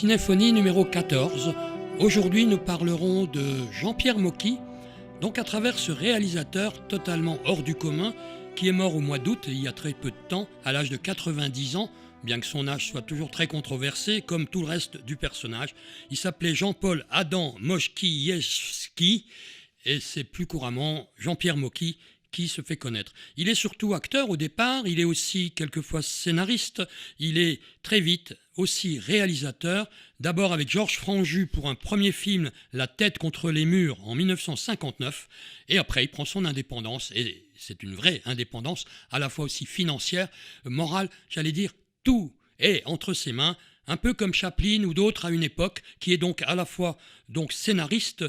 Cinéphonie numéro 14. Aujourd'hui, nous parlerons de Jean-Pierre Mocky, donc à travers ce réalisateur totalement hors du commun, qui est mort au mois d'août, il y a très peu de temps, à l'âge de 90 ans, bien que son âge soit toujours très controversé, comme tout le reste du personnage. Il s'appelait Jean-Paul Adam Moszkiewicz, et c'est plus couramment Jean-Pierre Mocky qui se fait connaître. Il est surtout acteur au départ, il est aussi quelquefois scénariste, il est très vite aussi réalisateur, d'abord avec Georges Franju pour un premier film, La tête contre les murs, en 1959, et après il prend son indépendance, et c'est une vraie indépendance, à la fois aussi financière, morale, j'allais dire, tout est entre ses mains, un peu comme Chaplin ou d'autres à une époque, qui est donc à la fois donc scénariste,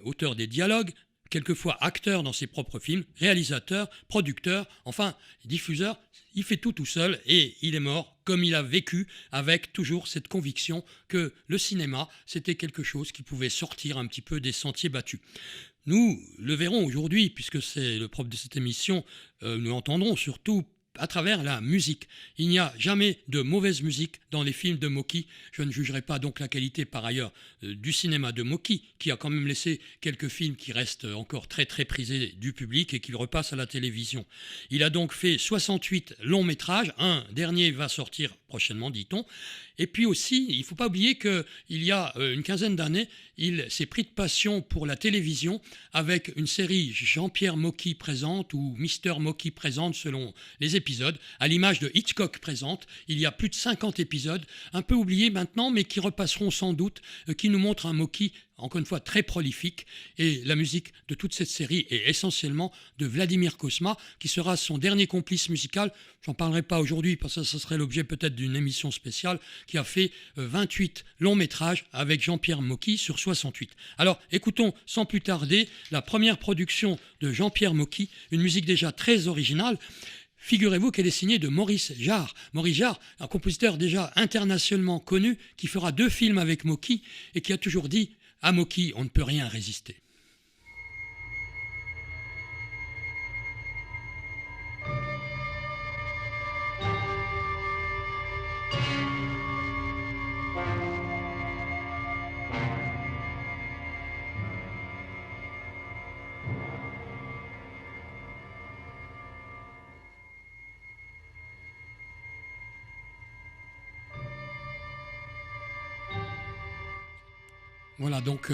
auteur des dialogues, quelquefois acteur dans ses propres films, réalisateur, producteur, enfin diffuseur, il fait tout seul et il est mort comme il a vécu, avec toujours cette conviction que le cinéma, c'était quelque chose qui pouvait sortir un petit peu des sentiers battus. Nous le verrons aujourd'hui, puisque c'est le propre de cette émission, nous l'entendrons surtout à travers la musique. Il n'y a jamais de mauvaise musique dans les films de Mocky. Je ne jugerai pas donc la qualité par ailleurs du cinéma de Mocky, qui a quand même laissé quelques films qui restent encore très très prisés du public et qu'il repasse à la télévision. Il a donc fait 68 longs métrages, un dernier va sortir prochainement, dit-on. Et puis aussi, il ne faut pas oublier qu'il y a une quinzaine d'années, il s'est pris de passion pour la télévision avec une série Jean-Pierre Mocky présente ou Mister Mocky présente selon les épisodes, à l'image de Hitchcock présente. Il y a plus de 50 épisodes, un peu oubliés maintenant, mais qui repasseront sans doute, qui nous montrent un Mocky encore une fois très prolifique, et la musique de toute cette série est essentiellement de Vladimir Cosma, qui sera son dernier complice musical. J'en parlerai pas aujourd'hui parce que ça serait l'objet peut-être d'une émission spéciale, qui a fait 28 longs métrages avec Jean-Pierre Mocky sur 68. Alors écoutons sans plus tarder la première production de Jean-Pierre Mocky, une musique déjà très originale. Figurez-vous qu'elle est signée de Maurice Jarre. Maurice Jarre, un compositeur déjà internationalement connu, qui fera 2 films avec Mocky et qui a toujours dit « À Mocky, on ne peut rien résister ». Voilà donc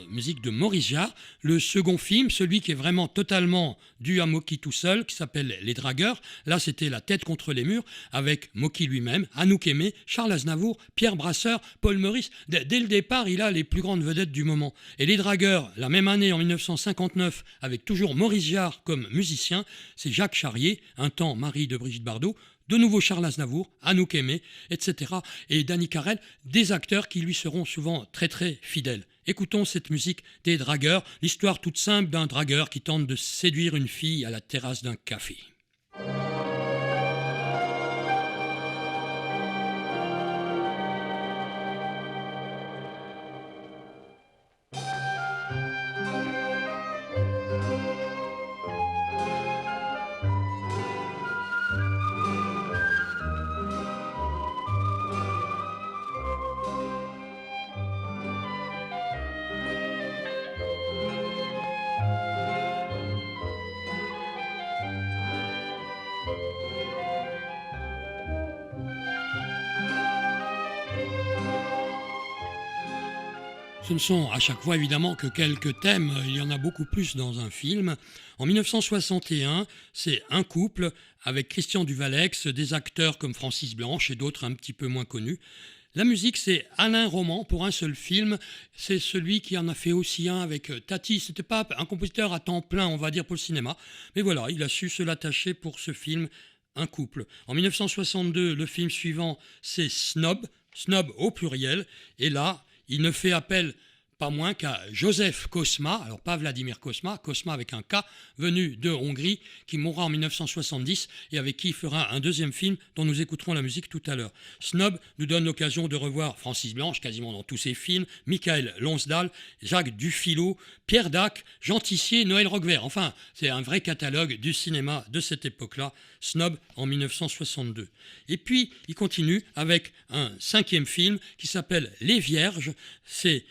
musique de Maurice Jarre. Le second film, celui qui est vraiment totalement dû à Mocky tout seul, qui s'appelle Les Dragueurs. Là, c'était La tête contre les murs, avec Mocky lui-même, Anouk Aimée, Charles Aznavour, Pierre Brasseur, Paul Meurice. Dès le départ, il a les plus grandes vedettes du moment. Et Les Dragueurs, la même année, en 1959, avec toujours Maurice Jarre comme musicien, c'est Jacques Charrier, un temps mari de Brigitte Bardot, de nouveau Charles Aznavour, Anouk Aimée, etc. et Danny Carrel, des acteurs qui lui seront souvent très très fidèles. Écoutons cette musique des Dragueurs, l'histoire toute simple d'un dragueur qui tente de séduire une fille à la terrasse d'un café. Ce ne sont à chaque fois évidemment que quelques thèmes, il y en a beaucoup plus dans un film. En 1961, c'est un couple avec Christian Duvalex, des acteurs comme Francis Blanche et d'autres un petit peu moins connus. La musique, c'est Alain Roman pour un seul film. C'est celui qui en a fait aussi un avec Tati. C'était pas un compositeur à temps plein, on va dire, pour le cinéma. Mais voilà, il a su se l'attacher pour ce film, Un couple. En 1962, le film suivant, c'est Snob, Snob au pluriel. Et là, il ne fait appel pas moins qu'à Joseph Kosma, alors pas Vladimir Kosma, Kosma avec un K, venu de Hongrie, qui mourra en 1970 et avec qui il fera un deuxième film dont nous écouterons la musique tout à l'heure. Snob nous donne l'occasion de revoir Francis Blanche, quasiment dans tous ses films, Michael Lonsdal, Jacques Dufilot, Pierre Dac, Jean Tissier, Noël Roquevert. Enfin, c'est un vrai catalogue du cinéma de cette époque-là, Snob en 1962. Et puis, il continue avec un cinquième film qui s'appelle Les Vierges. C'est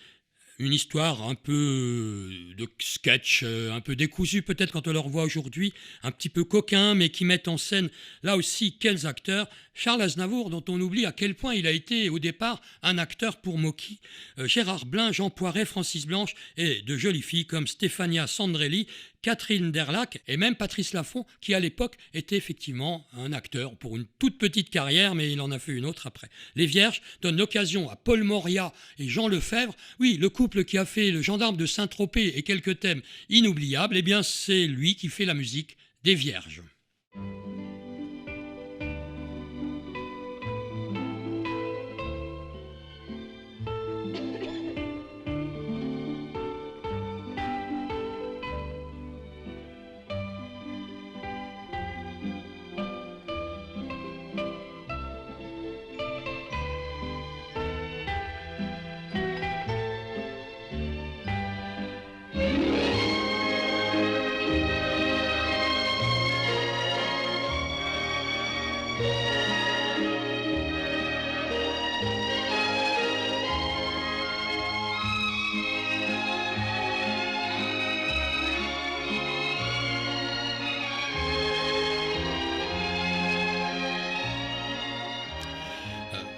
une histoire un peu de sketch, un peu décousu peut-être quand on le revoit aujourd'hui, un petit peu coquin, mais qui met en scène là aussi quels acteurs. Charles Aznavour, dont on oublie à quel point il a été au départ un acteur pour Mocky, Gérard Blin, Jean Poiret, Francis Blanche et de jolies filles comme Stefania Sandrelli, Catherine Derlac et même Patrice Laffont, qui à l'époque était effectivement un acteur pour une toute petite carrière, mais il en a fait une autre après. Les Vierges donnent l'occasion à Paul Moria et Jean Lefebvre, oui, le couple qui a fait Le Gendarme de Saint-Tropez et quelques thèmes inoubliables, eh bien c'est lui qui fait la musique des Vierges.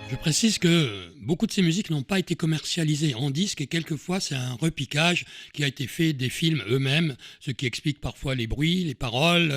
Je précise que beaucoup de ces musiques n'ont pas été commercialisées en disque et quelquefois c'est un repiquage qui a été fait des films eux-mêmes, ce qui explique parfois les bruits, les paroles,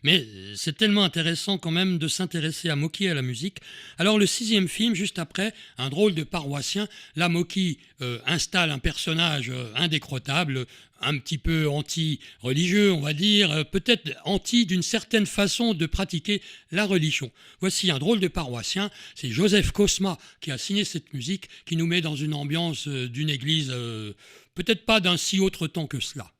mais c'est tellement intéressant quand même de s'intéresser à Mocky et à la musique. Alors le sixième film, juste après, un drôle de paroissien, là Mocky installe un personnage indécrottable, un petit peu anti-religieux, on va dire, peut-être anti d'une certaine façon de pratiquer la religion. Voici un drôle de paroissien, c'est Joseph Kosma qui a signé cette musique, qui nous met dans une ambiance d'une église, peut-être pas d'un si autre temps que cela.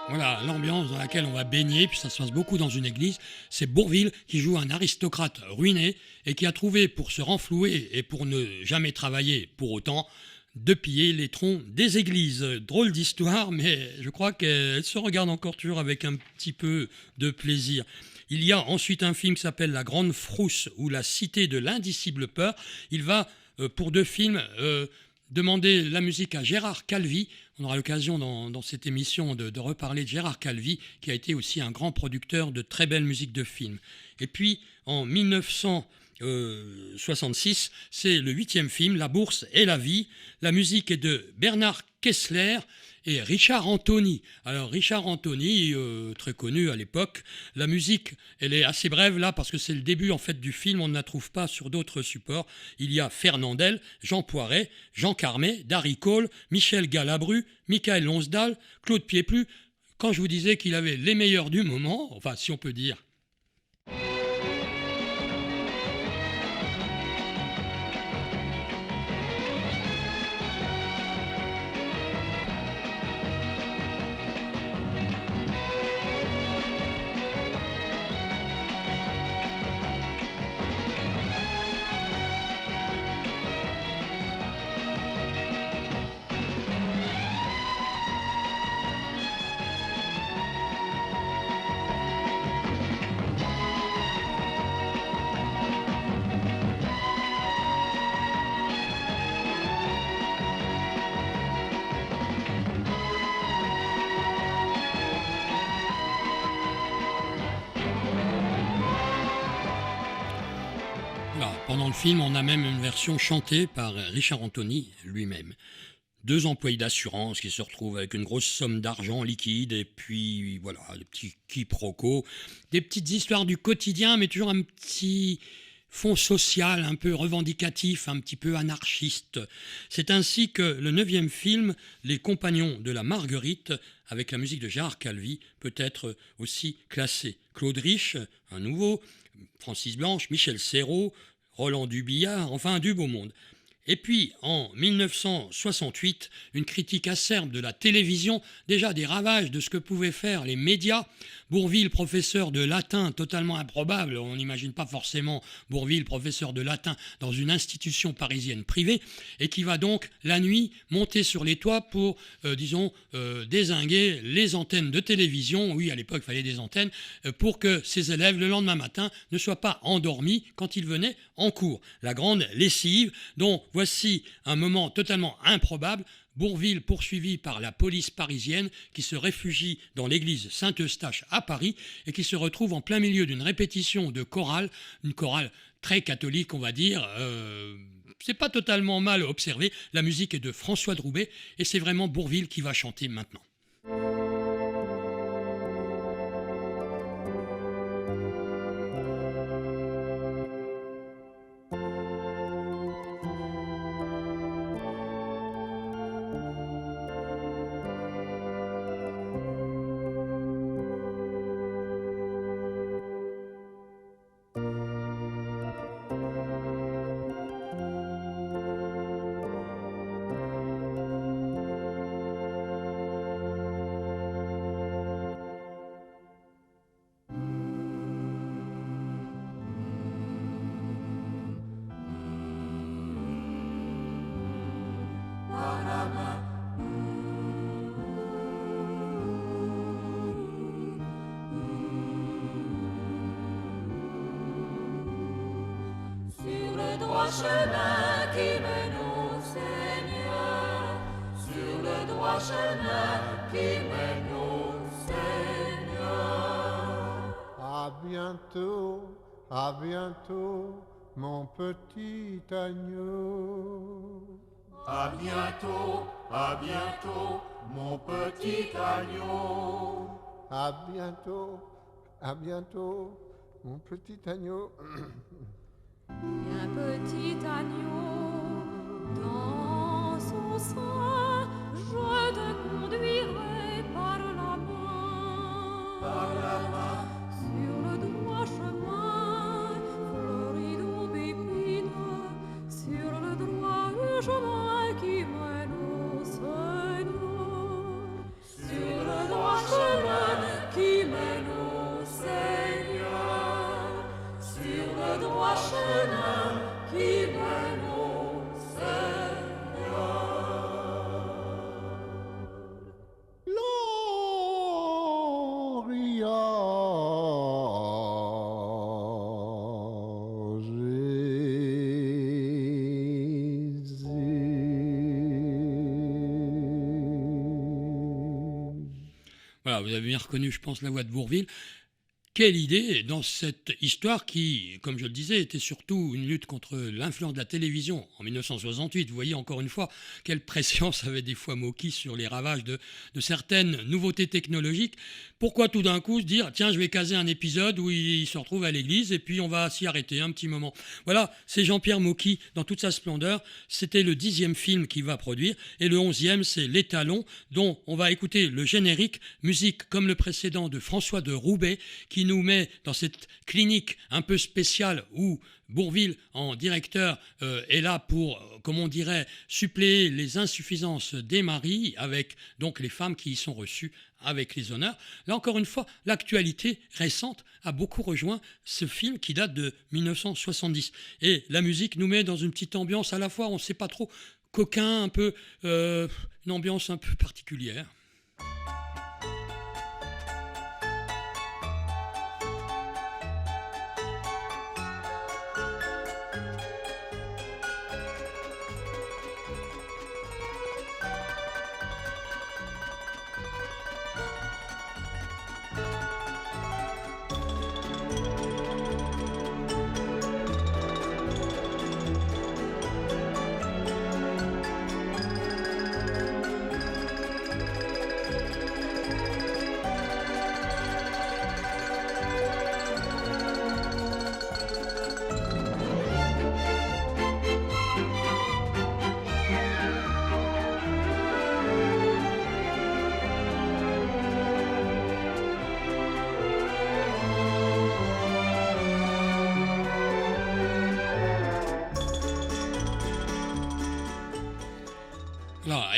Voilà l'ambiance dans laquelle on va baigner, puis ça se passe beaucoup dans une église. C'est Bourvil qui joue un aristocrate ruiné et qui a trouvé pour se renflouer et pour ne jamais travailler pour autant de piller les troncs des églises. Drôle d'histoire, mais je crois qu'elle se regarde encore toujours avec un petit peu de plaisir. Il y a ensuite un film qui s'appelle La Grande Frousse ou La Cité de l'Indicible Peur. Il va, pour deux films, demander la musique à Gérard Calvi. On aura l'occasion dans cette émission de reparler de Gérard Calvi, qui a été aussi un grand producteur de très belles musiques de films. Et puis, en 1966, c'est le 8e film, La Bourse et la Vie. La musique est de Bernard Kessler et Richard Anthony. Alors Richard Anthony, très connu à l'époque, la musique, elle est assez brève là parce que c'est le début en fait du film, on ne la trouve pas sur d'autres supports. Il y a Fernandel, Jean Poiret, Jean Carmet, Darry Cole, Michel Galabru, Michael Lonsdal, Claude Pieplu. Quand je vous disais qu'il avait les meilleurs du moment, enfin si on peut dire. Pendant le film, on a même une version chantée par Richard Anthony lui-même. Deux employés d'assurance qui se retrouvent avec une grosse somme d'argent liquide et puis voilà, des petits quiproquos, des petites histoires du quotidien, mais toujours un petit fond social, un peu revendicatif, un petit peu anarchiste. C'est ainsi que le 9e film, Les Compagnons de la Marguerite, avec la musique de Gérard Calvi, peut être aussi classé. Claude Rich, un nouveau, Francis Blanche, Michel Serrault, Roland Dubillard, enfin du beau monde. Et puis, en 1968, une critique acerbe de la télévision, déjà des ravages de ce que pouvaient faire les médias. Bourvil, professeur de latin, totalement improbable, on n'imagine pas forcément Bourvil, professeur de latin, dans une institution parisienne privée, et qui va donc, la nuit, monter sur les toits pour, dézinguer les antennes de télévision, oui, à l'époque, il fallait des antennes, pour que ses élèves, le lendemain matin, ne soient pas endormis quand ils venaient en cours. La grande lessive, dont voici un moment totalement improbable. Bourvil poursuivi par la police parisienne qui se réfugie dans l'église Saint-Eustache à Paris et qui se retrouve en plein milieu d'une répétition de chorale, une chorale très catholique on va dire, c'est pas totalement mal observé, la musique est de François Droubet et c'est vraiment Bourvil qui va chanter maintenant. Chemin qui mène au Seigneur, sur le droit chemin qui mène au Seigneur. À bientôt, mon petit agneau. À bientôt, mon petit agneau. À bientôt, mon petit agneau. Un petit agneau dans son sein, je te conduirai par la main, sur le droit chemin, Florido Pépite, sur le droit chemin qui mène au Seigneur, sur le droit chemin qui mène au Seigneur, sur le droit chemin qui mène au Seigneur. Voilà, vous avez bien reconnu, je pense, la voix de Bourvil. Quelle idée dans cette histoire qui, comme je le disais, était surtout une lutte contre l'influence de la télévision en 1968. Vous voyez encore une fois quelle prescience avait des fois Mocky sur les ravages de certaines nouveautés technologiques. Pourquoi tout d'un coup se dire « Tiens, je vais caser un épisode où il se retrouve à l'église et puis on va s'y arrêter un petit moment ». Voilà, c'est Jean-Pierre Mocky dans toute sa splendeur. C'était le 10e film qu'il va produire et le 11e, c'est L'Étalon, dont on va écouter le générique, musique comme le précédent de François de Roubaix, qui nous met dans cette clinique un peu spéciale où Bourvil, en directeur, est là pour, comme on dirait, suppléer les insuffisances des maris avec donc les femmes qui y sont reçues avec les honneurs. Là, encore une fois, l'actualité récente a beaucoup rejoint ce film qui date de 1970. Et la musique nous met dans une petite ambiance à la fois, on ne sait pas trop, coquin, un peu, une ambiance un peu particulière.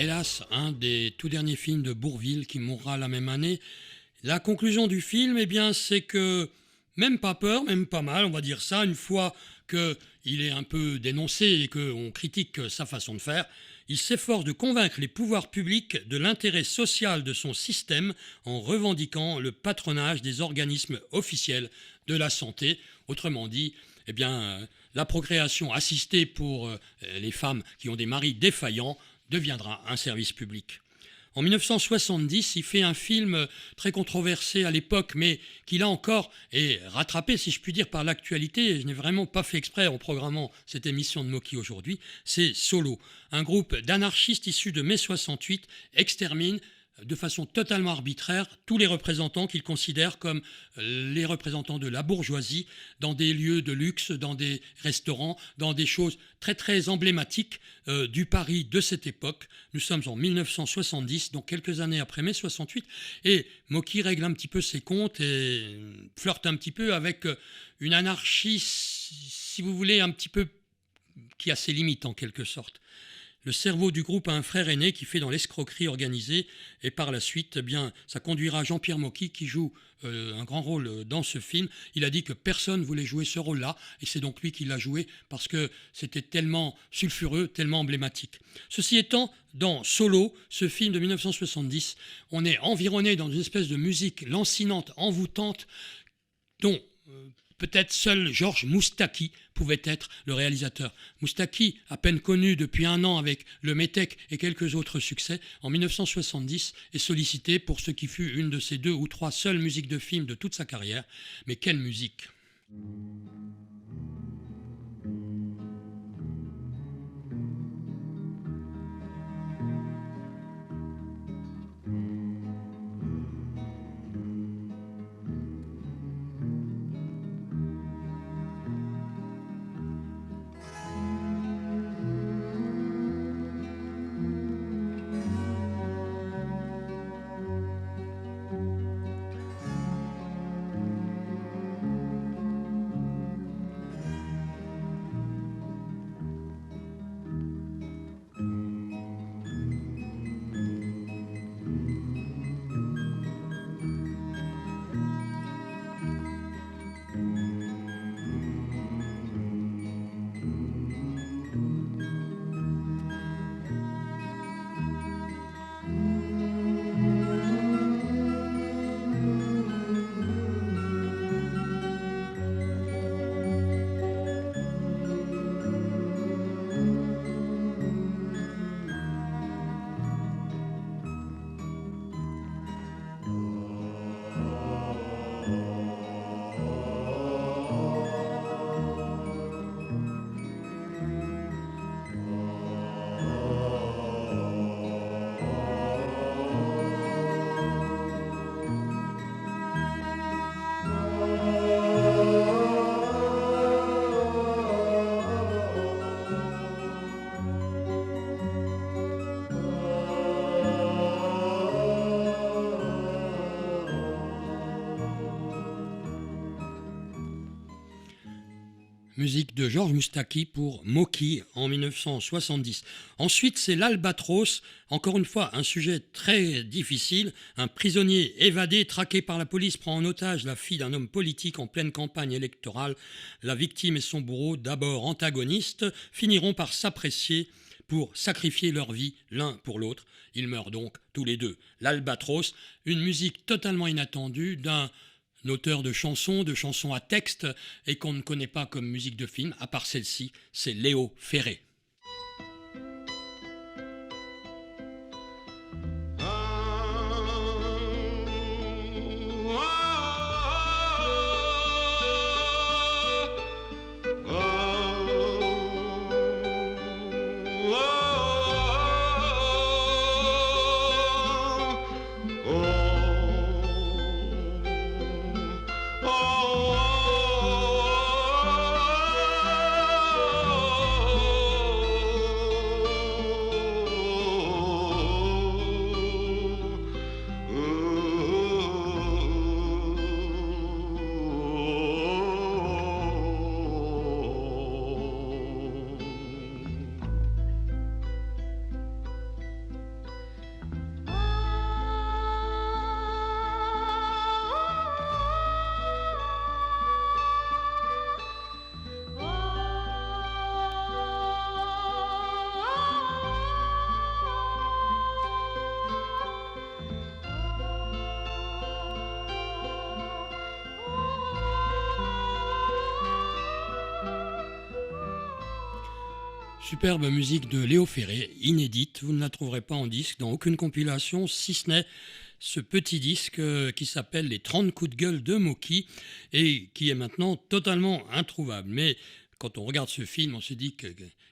hélas, un des tout derniers films de Bourvil qui mourra la même année. La conclusion du film, eh bien, c'est que même pas peur, même pas mal, on va dire ça, une fois qu'il est un peu dénoncé et qu'on critique sa façon de faire, il s'efforce de convaincre les pouvoirs publics de l'intérêt social de son système en revendiquant le patronage des organismes officiels de la santé. Autrement dit, eh bien, la procréation assistée pour les femmes qui ont des maris défaillants deviendra un service public. En 1970, il fait un film très controversé à l'époque, mais qui là encore est rattrapé, si je puis dire, par l'actualité. Je n'ai vraiment pas fait exprès en programmant cette émission de Moki aujourd'hui. C'est Solo. Un groupe d'anarchistes issus de mai 68 extermine de façon totalement arbitraire tous les représentants qu'ils considèrent comme les représentants de la bourgeoisie dans des lieux de luxe, dans des restaurants, dans des choses très très emblématiques du Paris de cette époque. Nous sommes en 1970, donc quelques années après mai 68, et Moki règle un petit peu ses comptes et flirte un petit peu avec une anarchie, si vous voulez, un petit peu qui a ses limites en quelque sorte. Le cerveau du groupe a un frère aîné qui fait dans l'escroquerie organisée et par la suite, eh bien, ça conduira Jean-Pierre Mocky qui joue un grand rôle dans ce film. Il a dit que personne ne voulait jouer ce rôle-là et c'est donc lui qui l'a joué parce que c'était tellement sulfureux, tellement emblématique. Ceci étant, dans Solo, ce film de 1970, on est environné dans une espèce de musique lancinante, envoûtante, dont peut-être seul Georges Moustaki pouvait être le réalisateur. Moustaki, à peine connu depuis un an avec Le Métèque et quelques autres succès, en 1970 est sollicité pour ce qui fut une de ses 2 ou 3 seules musiques de film de toute sa carrière. Mais quelle musique! Musique de Georges Moustaki pour Moki en 1970. Ensuite, c'est l'Albatros, encore une fois un sujet très difficile. Un prisonnier évadé, traqué par la police, prend en otage la fille d'un homme politique en pleine campagne électorale. La victime et son bourreau, d'abord antagonistes, finiront par s'apprécier pour sacrifier leur vie l'un pour l'autre. Ils meurent donc tous les deux. L'Albatros, une musique totalement inattendue d'un auteur de chansons à texte et qu'on ne connaît pas comme musique de film, à part celle-ci, c'est Léo Ferré. Oh Superbe musique de Léo Ferré, inédite, vous ne la trouverez pas en disque, dans aucune compilation, si ce n'est ce petit disque qui s'appelle Les 30 coups de gueule de Mocky et qui est maintenant totalement introuvable. Mais quand on regarde ce film, on se dit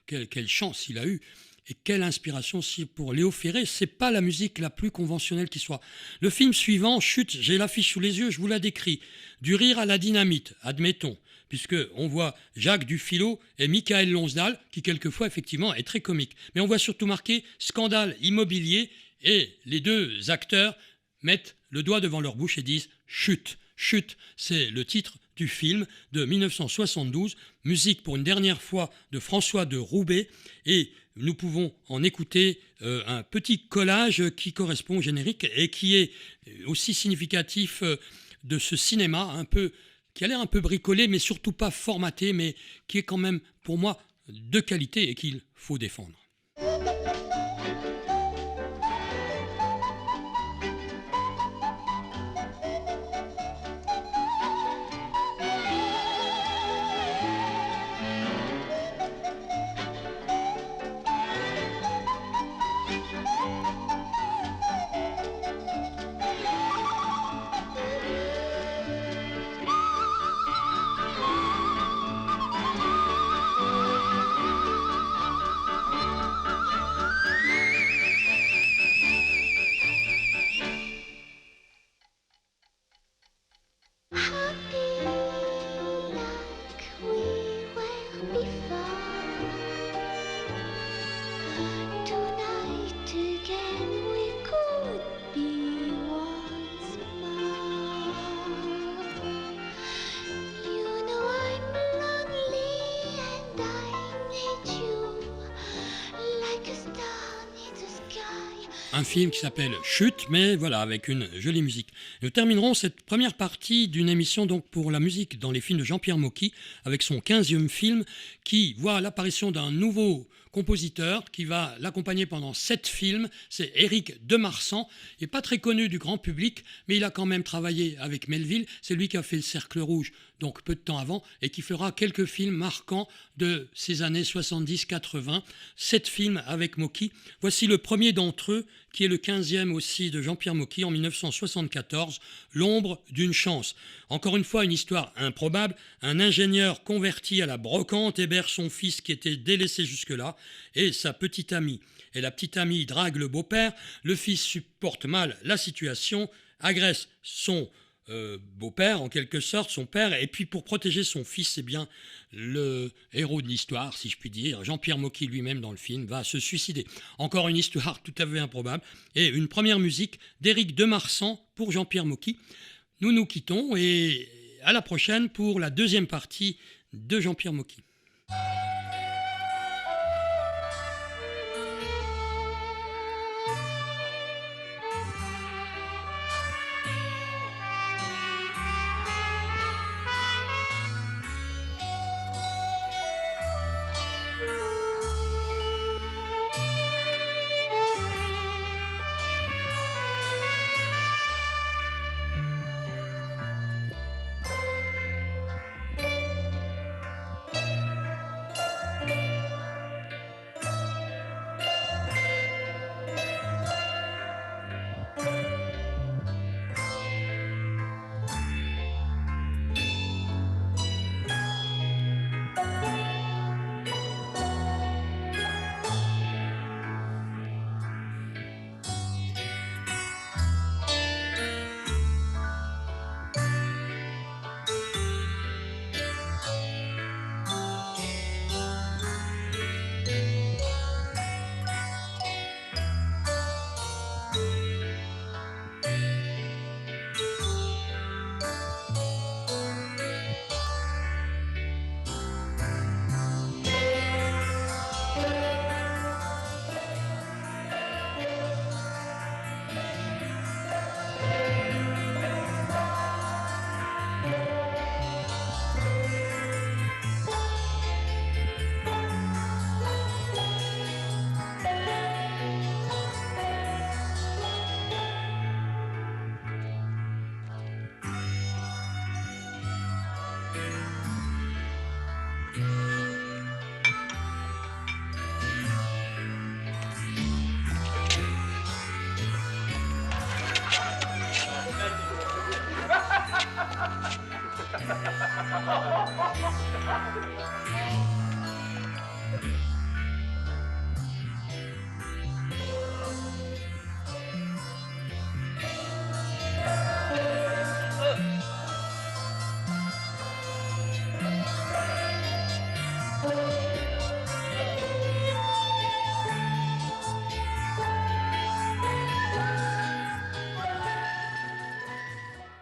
quelle chance il a eu et quelle inspiration si pour Léo Ferré. C'est pas la musique la plus conventionnelle qui soit. Le film suivant, Chute, j'ai l'affiche sous les yeux, je vous la décris. Du rire à la dynamite, admettons, puisqu'on voit Jacques Dufilot et Michael Lonsdal, qui quelquefois effectivement est très comique. Mais on voit surtout marqué scandale immobilier, et les deux acteurs mettent le doigt devant leur bouche et disent « Chute ». Chute, c'est le titre du film de 1972, musique pour une dernière fois de François de Roubaix, et nous pouvons en écouter un petit collage qui correspond au générique et qui est aussi significatif de ce cinéma un peu qui a l'air un peu bricolé, mais surtout pas formaté, mais qui est quand même, pour moi, de qualité et qu'il faut défendre. Un film qui s'appelle Chute, mais voilà, avec une jolie musique. Nous terminerons cette première partie d'une émission donc pour la musique dans les films de Jean-Pierre Mocky, avec son 15e film, qui voit l'apparition d'un nouveau compositeur qui va l'accompagner pendant 7 films. C'est Éric Demarsan. Il n'est pas très connu du grand public, mais il a quand même travaillé avec Melville. C'est lui qui a fait Le Cercle Rouge, donc peu de temps avant, et qui fera quelques films marquants de ces années 70-80. 7 films avec Mocky. Voici le premier d'entre eux, qui est le 15e aussi de Jean-Pierre Mocky en 1974, L'ombre d'une chance. Encore une fois, une histoire improbable. Un ingénieur converti à la brocante héberge son fils qui était délaissé jusque-là et sa petite amie. Et la petite amie drague le beau-père. Le fils supporte mal la situation, agresse son beau-père, en quelque sorte, son père, et puis pour protéger son fils, eh bien, le héros de l'histoire, si je puis dire, Jean-Pierre Mocky lui-même dans le film, va se suicider. Encore une histoire tout à fait improbable, et une première musique d'Éric Demarsan pour Jean-Pierre Mocky. Nous nous quittons, et à la prochaine pour la deuxième partie de Jean-Pierre Mocky.